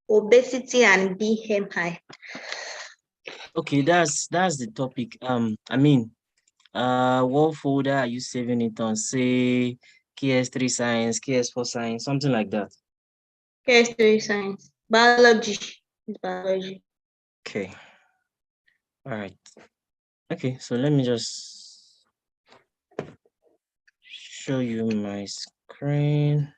obesity and BMI. Okay, that's the topic. What folder are you saving it on? Say KS3 science, KS4 science, something like that. Chemistry, science, biology. It's biology. Okay. All right. Okay, so let me just show you my screen.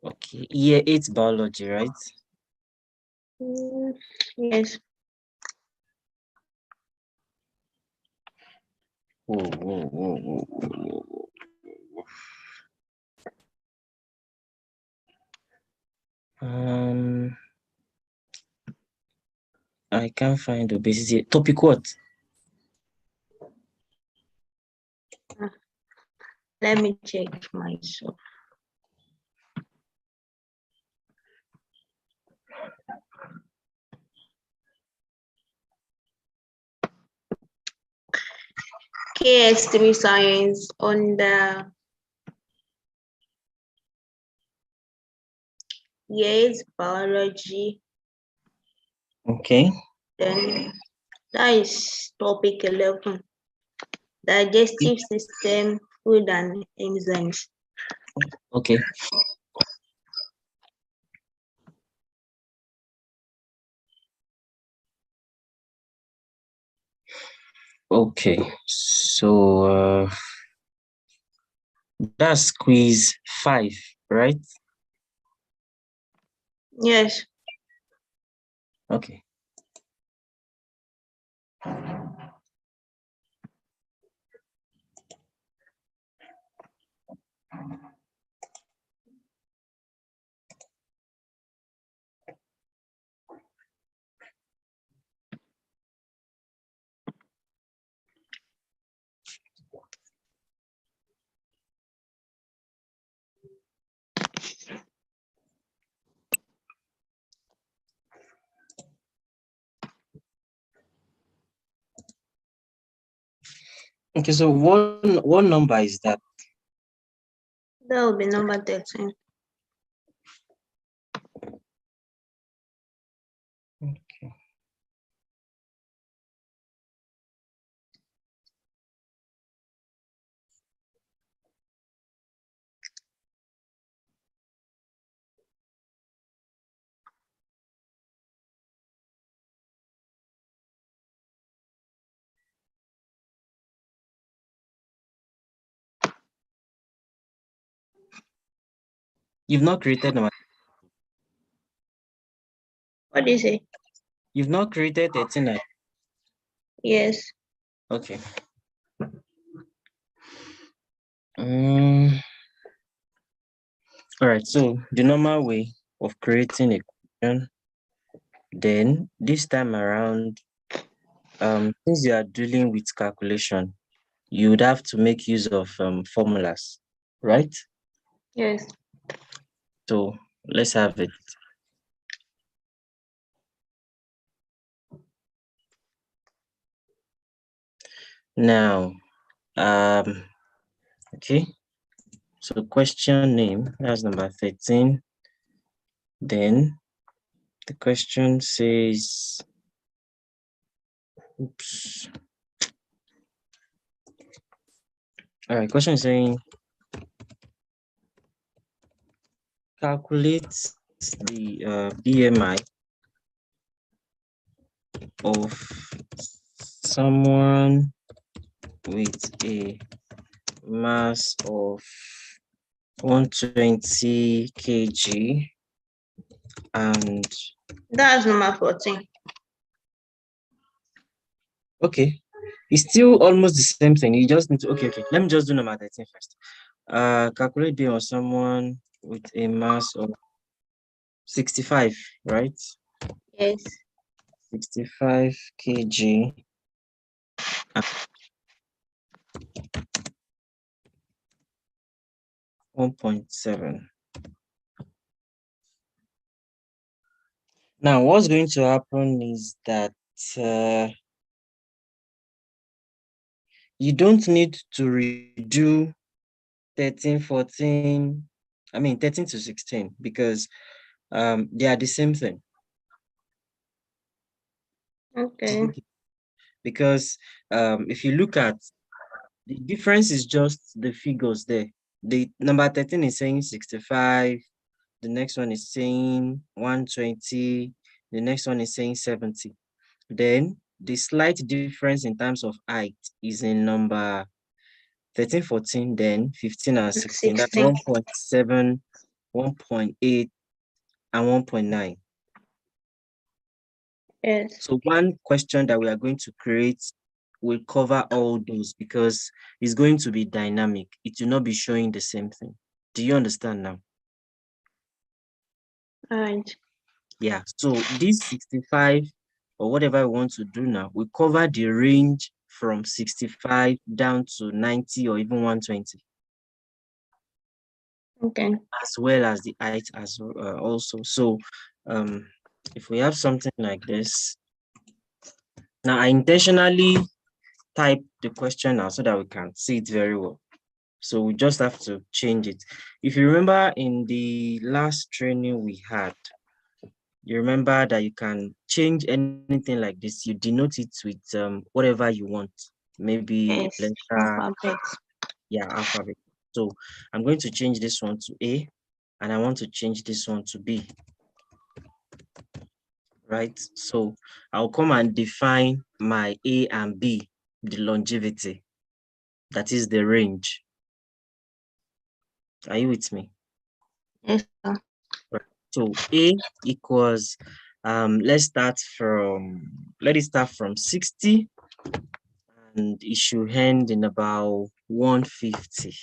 Okay, year 8 biology, right? Yes. Whoa. I can't find obesity. Topic what? Let me check myself. KS3 science on the yes biology. Okay. Then that is topic 11. Digestive system, food and enzymes. Okay. Okay. So that's quiz 5, right? Yes. Okay. Okay, so what number is that? That will be number 13. Okay. You've not created number. What do you say? You've not created 13. Yes. Okay. All right. So the normal way of creating a question, then this time around, since you are dealing with calculation, you would have to make use of formulas, right? Yes. So let's have it. Now, okay. So question name, that's number 13. Then the question says, oops. All right, question is saying, calculate the BMI of someone with a mass of 120 kg and That's number 14. okay, it's still almost the same thing. You just need to okay. Let me just do number 13 first. Calculate BMI of someone with a mass of 65, right? Yes. 65 kg. 1.7. Now, what's going to happen is that you don't need to redo 13, 14, 13 to 16 because they are the same thing. Okay. Because if you look at the difference is just the figures there. The number 13 is saying 65, the next one is saying 120, the next one is saying 70. Then the slight difference in terms of height is in number 13, 14, then 15 and 16. That's 16. 1.7, 1.8, and 1.9. Yes. So one question that we are going to create will cover all those because it's going to be dynamic. It will not be showing the same thing. Do you understand now? All right. Yeah. So this 65 or whatever we want to do now, we cover the range from 65 down to 90 or even 120. Okay. As well as the height as also. So if we have something like this, now I intentionally type the question now so that we can see it very well. So we just have to change it. If you remember in the last training we had, you remember that you can change anything like this. You denote it with whatever you want. Maybe Yes. letter, Alphabet. yeah, alphabet. So I'm going to change this one to A and I want to change this one to B. Right? So I'll come and define my A and B, the longevity. That is the range. Are you with me? Yes, sir. Right. So A equals, let it start from 60 and it should end in about 150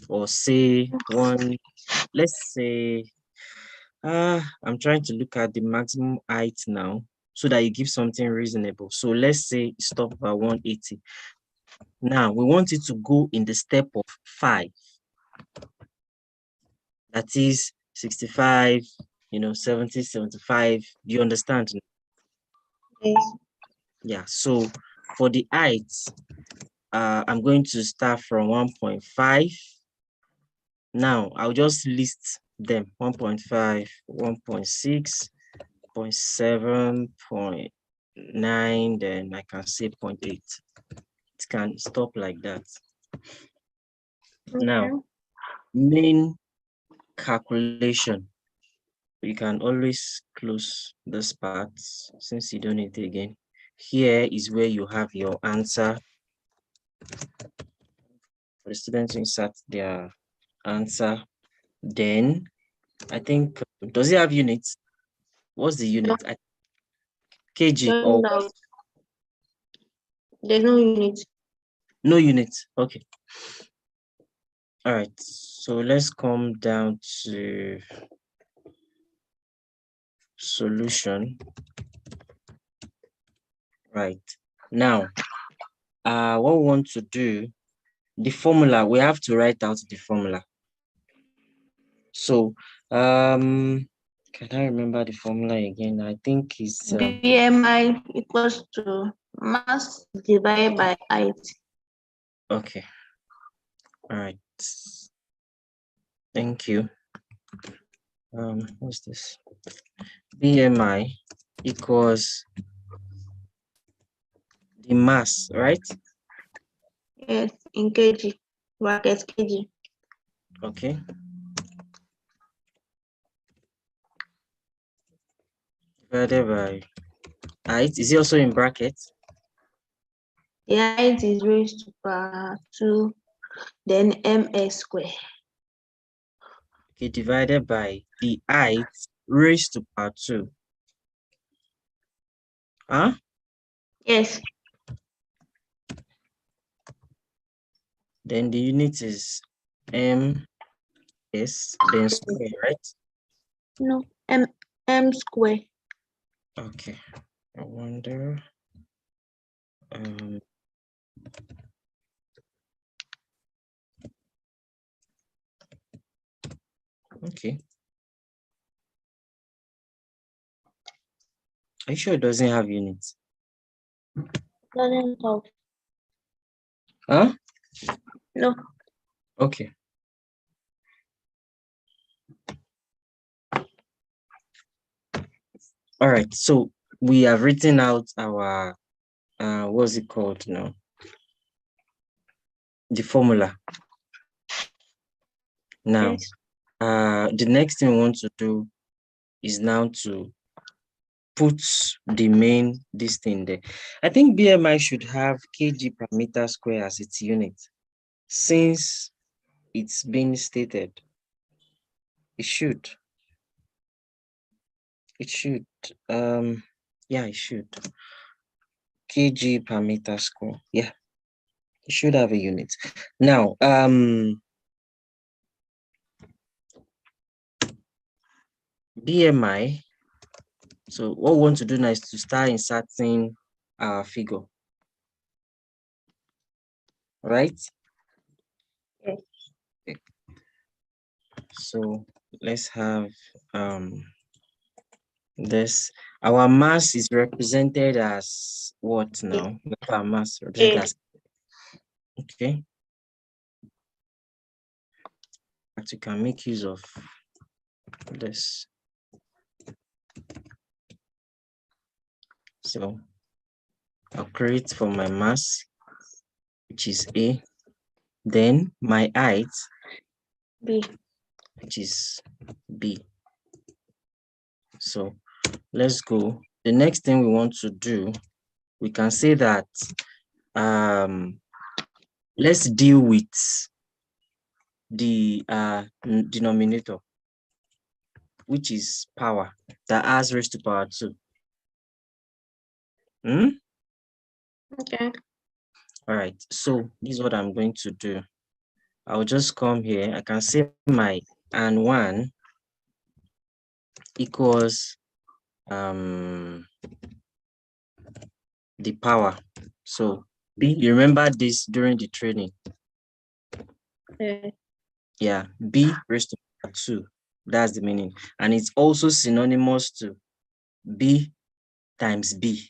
or say let's say, I'm trying to look at the maximum height now so that you give something reasonable. So let's say stop at 180. Now we want it to go in the step of 5. That is 65, 70, 75. You understand? Yes. Yeah. So for the height, I'm going to start from 1.5. Now I'll just list them 1.5, 1.6, 0.7, 0.9, then I can say 0.8. It can stop like that. Okay. Now, main calculation. You can always close this part since you don't need it again. Here is where you have your answer. For the students to insert their answer. Then, I think, does it have units? What's the unit? kg or No, there's no unit. no unit? Okay. All right. So let's come down to solution. Right. Now, what we want to do, the formula, we have to write out the formula. So, can I remember the formula again? I think it's BMI equals to mass divided by height. okay. All right. Thank you. What's this? BMI equals the mass, right? Yes, in kg, bracket kg. Okay. Divided by height. Is it also in brackets? The height is raised to power 2, then ms square. Okay, divided by the height raised to power 2. Huh? Yes. Then the unit is ms, then square, right? No, m square. Okay. I wonder. Okay. Are you sure it doesn't have units? Doesn't have. Huh? No. Okay. All right. So we have written out our what's it called now? The formula. Now, Yes. the next thing we want to do is now to put the main this thing there. I think BMI should have kg per meter square as its unit, since it's been stated. It should. It should. Yeah, it should. Kg per meter square. Yeah, it should have a unit. Now, BMI. So what we want to do now is to start inserting our figure. Right? Yes. Okay. So let's have this. Our mass is represented as what now? Our mass represented as, okay. But you can make use of this. So I'll create for my mass, which is A. Then my height, B. which is B. So let's go. The next thing we want to do, we can say that let's deal with the denominator, which is power, that has raised to power 2. Okay. All right, so this is what I'm going to do. I'll just come here. I can say my and 1 equals the power. So B, you remember this during the training? Yes. Yeah, B raised to power 2. That's the meaning. And it's also synonymous to B times B.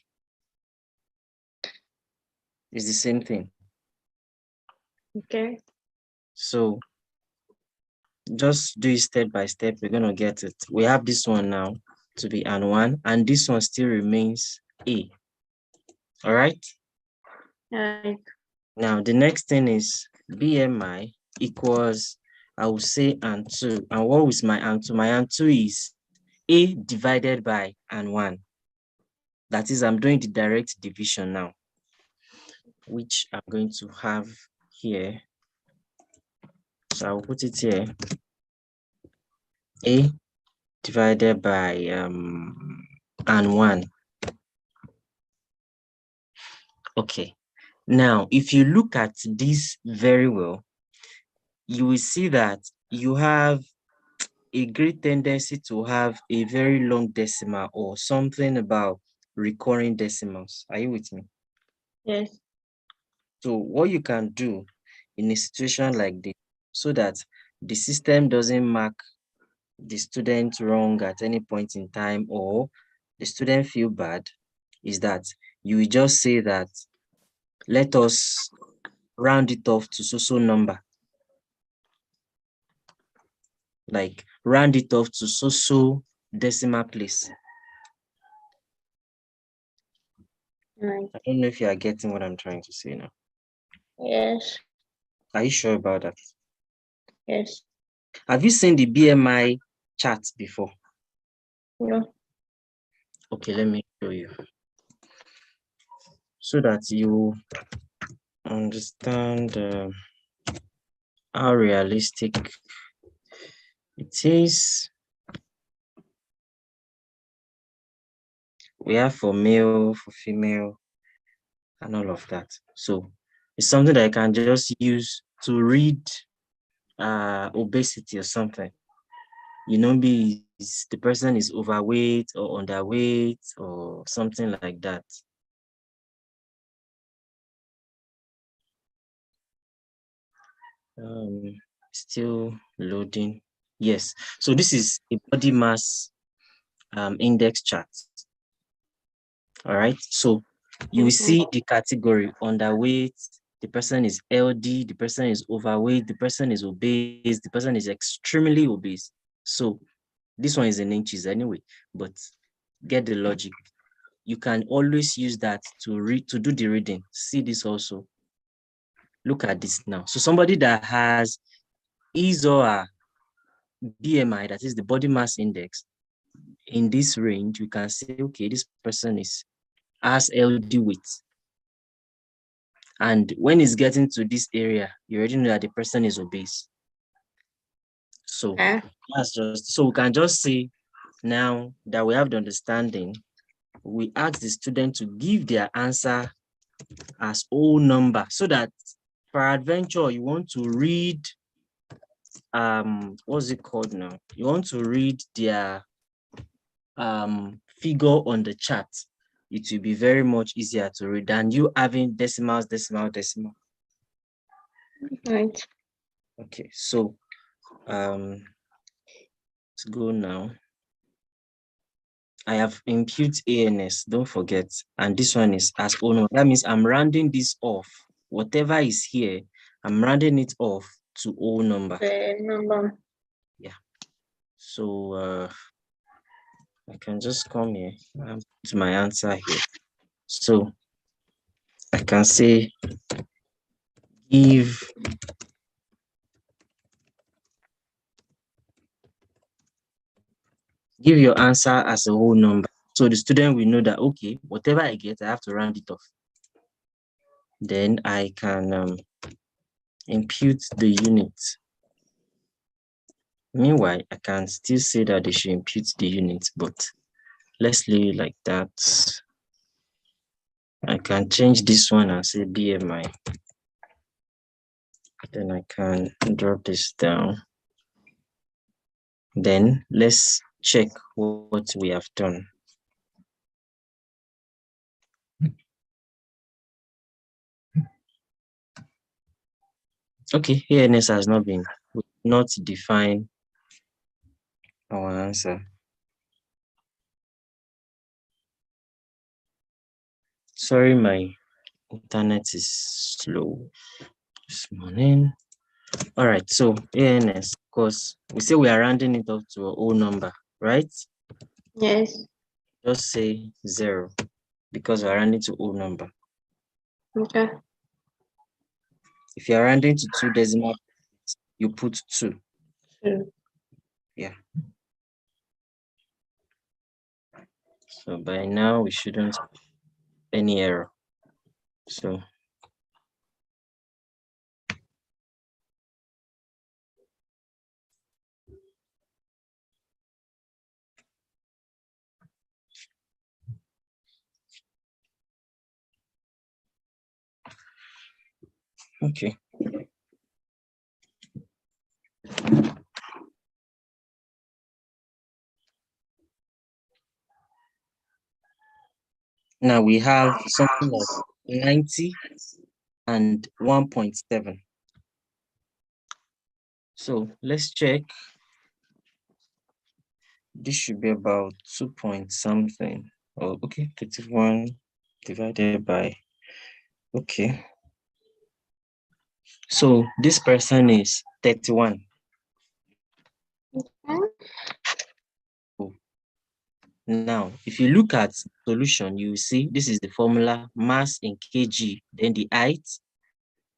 It's the same thing. Okay. So just do it step by step. We're going to get it. We have this one now to be and 1, and this one still remains A. All right? Right. Now, the next thing is BMI equals, I will say and 2. And what is my and 2? My and 2 is A divided by and 1. That is, I'm doing the direct division now, which I'm going to have here. So I'll put it here. A divided by and 1. Okay. Now, if you look at this very well, you will see that you have a great tendency to have a very long decimal or something about recurring decimals. Are you with me? Yes. So what you can do in a situation like this, so that the system doesn't mark the student wrong at any point in time, or the student feel bad, is that you will just say that, let us round it off to so number. Like round it off to so decimal place. Right. I don't know if you are getting what I'm trying to say now. Yes. Are you sure about that? Yes. Have you seen the BMI chart before? No. Okay, let me show you, so that you understand how realistic it is. We have for male, for female, and all of that. So it's something that I can just use to read obesity or something. You know, maybe the person is overweight or underweight or something like that. Still loading. Yes. So this is a body mass index chart. All right. So you will see the category underweight, the person is LD, the person is overweight, the person is obese, the person is extremely obese. So this one is in inches anyway, but get the logic. You can always use that to do the reading. See this also. Look at this now. So somebody that has his or her BMI, that is the body mass index, in this range, you can say, okay, this person has LD weight. And when it's getting to this area, you already know that the person is obese. So that's just, so we can just say, now that we have the understanding, we ask the student to give their answer as whole number, so that peradventure you want to read, what's it called now? You want to read their figure on the chart. It will be very much easier to read than you having decimals, decimal. Right. Okay, so let's go now. I have impute ANS, don't forget, and this one is as owner. That means I'm rounding this off. Whatever is here, I'm rounding it off to whole number. Number. Yeah. So I can just come here and put my answer here. So I can say give your answer as a whole number. So the student will know that, okay, whatever I get, I have to round it off. Then I can impute the unit. Meanwhile, I can still say that they should impute the unit, but let's leave it like that. I can change this one and say BMI. Then I can drop this down. Then let's check what we have done. Okay, ANS has not been, not define our answer. Sorry, my internet is slow this morning. All right, so ANS, of course, we say we are rounding it up to a whole number, right? Yes. Just say 0 because we're rounding to whole number. Okay. If you're rounding to 2 decimal, you put 2. Yeah. So by now we shouldn't have any error. So okay. Now we have something like 90 and 1.7. So let's check. This should be about 2 point something. Oh, okay, 31 divided by, okay. So this person is 31. Okay. Now, if you look at solution, you see this is the formula, mass in kg, then the height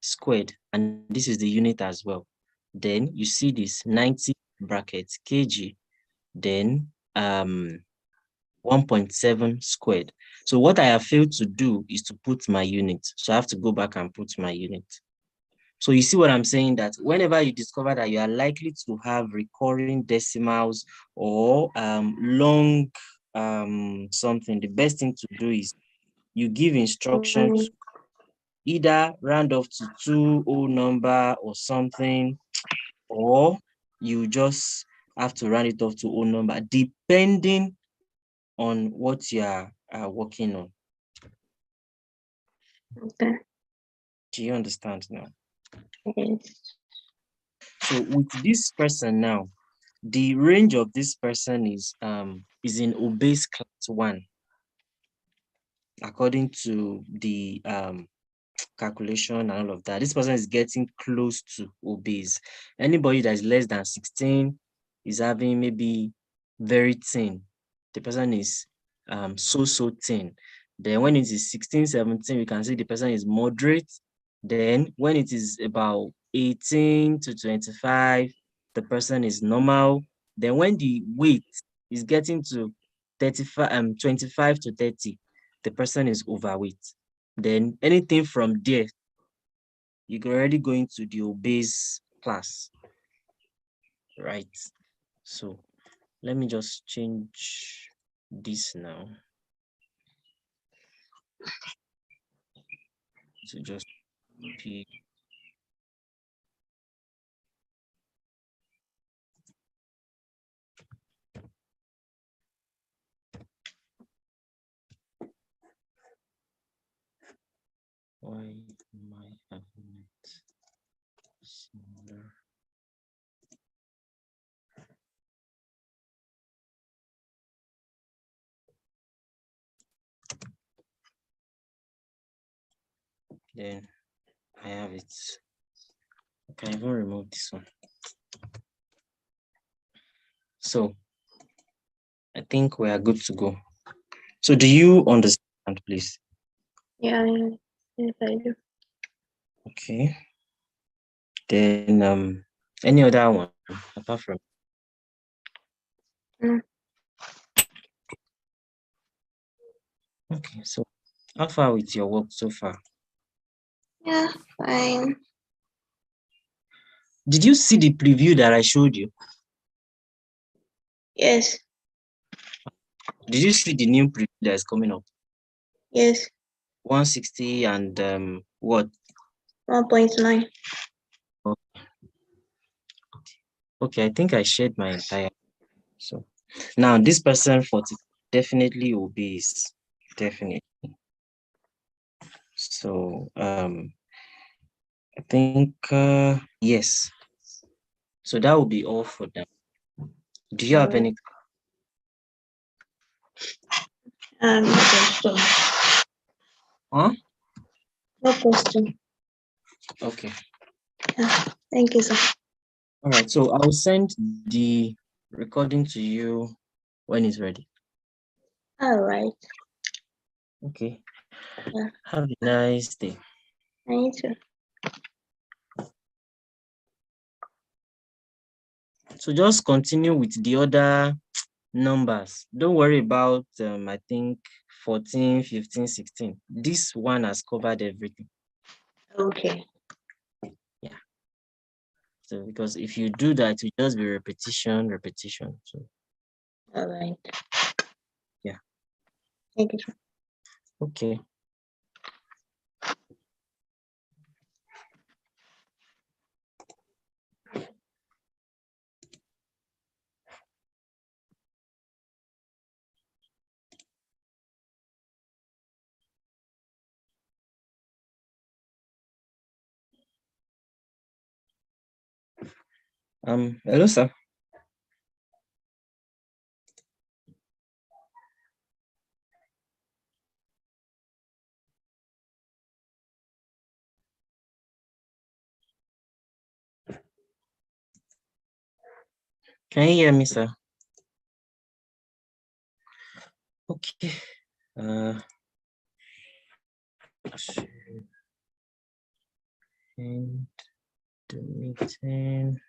squared, and this is the unit as well. Then you see this 90 brackets kg, then 1.7 squared. So what I have failed to do is to put my unit. So I have to go back and put my unit. So you see what I'm saying, that whenever you discover that you are likely to have recurring decimals or long something, the best thing to do is you give instructions, either round off to 2 whole number or something, or you just have to round it off to whole number, depending on what you are working on. Okay. Do you understand now? Yes. So with this person now, the range of this person is in obese class 1. according to the calculation and all of that. This person is getting close to obese. Anybody that is less than 16 is having maybe very thin. The person is so thin. Then when it is 16, 17, we can see the person is moderate. Then when it is about 18 to 25, the person is normal. Then when the weight is getting to 25 to 30, the person is overweight. Then anything from there, you're already going to the obese class, right? So let me just change this now to just pick. Why am I having it similar? Then I have it. I can even remove this one. So I think we are good to go. So do you understand, please? Yeah, yes, I do. Okay. Then any other one apart from Mm. okay, so how far with your work so far? Yeah, fine. Did you see the preview that I showed you? Yes, Did you see the new preview that is coming up? yes, 160 and what? 1.9. Okay, I think I shared my entire. So now this person 40 definitely obese, definitely. So I think yes. So that will be all for them. Do you have any? No question. Huh? No question. Okay. Yeah, thank you, sir. All right. So I'll send the recording to you when it's ready. All right. Okay. Yeah. Have a nice day. I too. So just continue with the other numbers. Don't worry about I think 14, 15, 16. This one has covered everything. Okay. Yeah. So because if you do that, it will just be repetition, repetition. So All right. yeah. Thank you, sir. Okay. Hello, sir. Can you hear me, sir? Okay. And the meeting.